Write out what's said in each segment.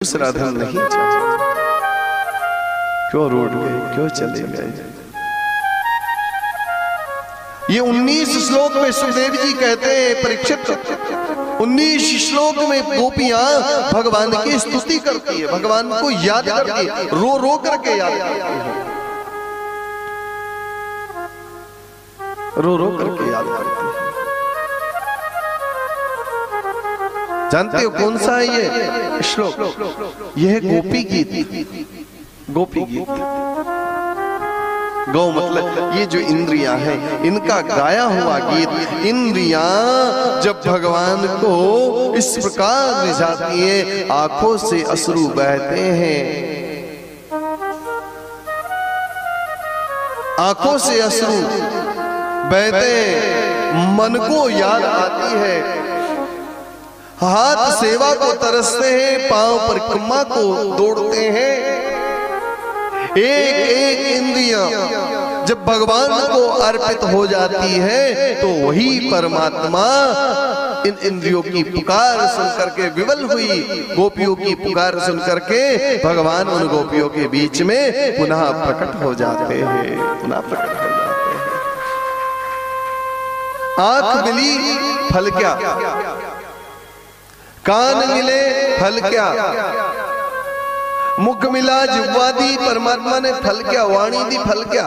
उस राधा नहीं चाहते। क्यों रूठ गए, क्यों चले गए? ये 19 श्लोक में सुखदेव जी कहते हैं, परीक्षित 19 श्लोक में गोपियां भगवान की स्तुति करती है, भगवान को याद करती है, रो रो करके याद करती है, रो रो करके याद करती है। जानते हो कौन सा है ये श्लोक? यह है गोपी गीत। गोपी गीत, गौ मतलब ये जो इंद्रियां हैं, इनका गाया हुआ गीत। इंद्रियां जब भगवान को इस प्रकार रिझाती है, आंखों से अश्रु बहते हैं, आंखों से अश्रु बहते, मन को याद आती है, हाथ सेवा को तरसते हैं, पांव परिक्रमा को दौड़ते हैं। एक एक इंद्रियां जब भगवान को अर्पित हो जाती है तो वही परमात्मा इन इंद्रियों की पुकार सुन करके विवल हुई गोपियों की पुकार सुन करके भगवान उन गोपियों के बीच में पुनः प्रकट हो जाते हैं, पुनः प्रकट हो जाते हैं। आंख मिली फल क्या, कान मिले फल क्या, मुख मिला जिह्वा दी परमात्मा ने फल क्या, वाणी दी फल क्या?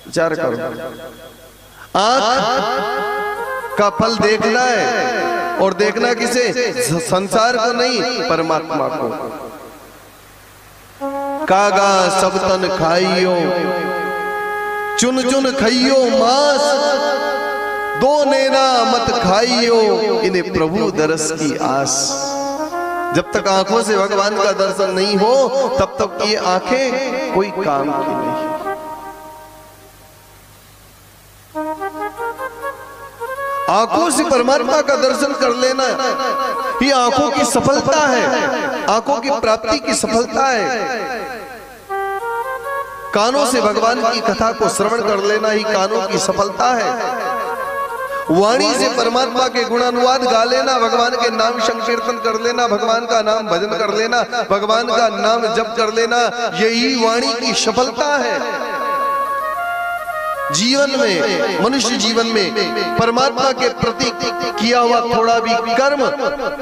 विचार करो। आंख का फल देखना है, और देखना किसे? संसार को नहीं, परमात्मा को। कागा सब तन खाइयो, चुन चुन खाइयो मांस, दो नेना मत खाइयो, इन्हें प्रभु दरस की आस। जब तक आंखों से भगवान का दर्शन नहीं हो तब तक ये आंखें कोई काम की नहीं। आंखों से परमात्मा का दर्शन कर लेना ये आंखों की सफलता है, आंखों की प्राप्ति की सफलता है। कानों से भगवान की कथा को श्रवण कर लेना ही कानों की सफलता है। वाणी से परमात्मा के गुणानुवाद गा लेना, भगवान के नाम संकीर्तन कर लेना, भगवान का नाम भजन कर लेना, भगवान का नाम जप कर लेना, यही वाणी की सफलता है। जीवन में, मनुष्य जीवन में परमात्मा के प्रति किया हुआ थोड़ा भी कर्म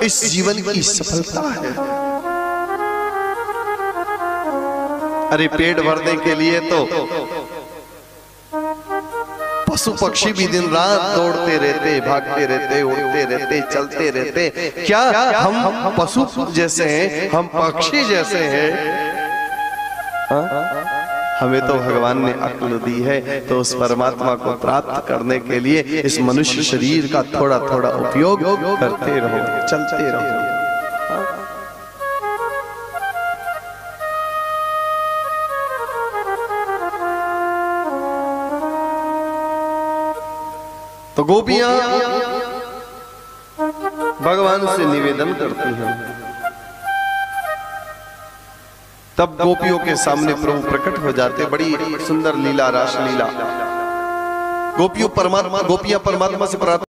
इस जीवन की सफलता है। अरे पेट भरने के लिए तो पशु पक्षी भी दिन रात दौड़ते रहते, भागते रहते, उड़ते रहते, चलते रहते। क्या हम पशु जैसे हैं, हम पक्षी जैसे हैं? हमें तो भगवान ने अक्ल दी है, तो उस परमात्मा को प्राप्त करने के लिए इस मनुष्य शरीर का थोड़ा थोड़ा उपयोग करते रहो, चलते रहो। तो गोपियां भगवान से निवेदन करती हैं, तब गोपियों के सामने प्रभु प्रकट हो जाते। बड़ी सुंदर लीला, रास लीला। गोपियां परमात्मा से प्रार्थना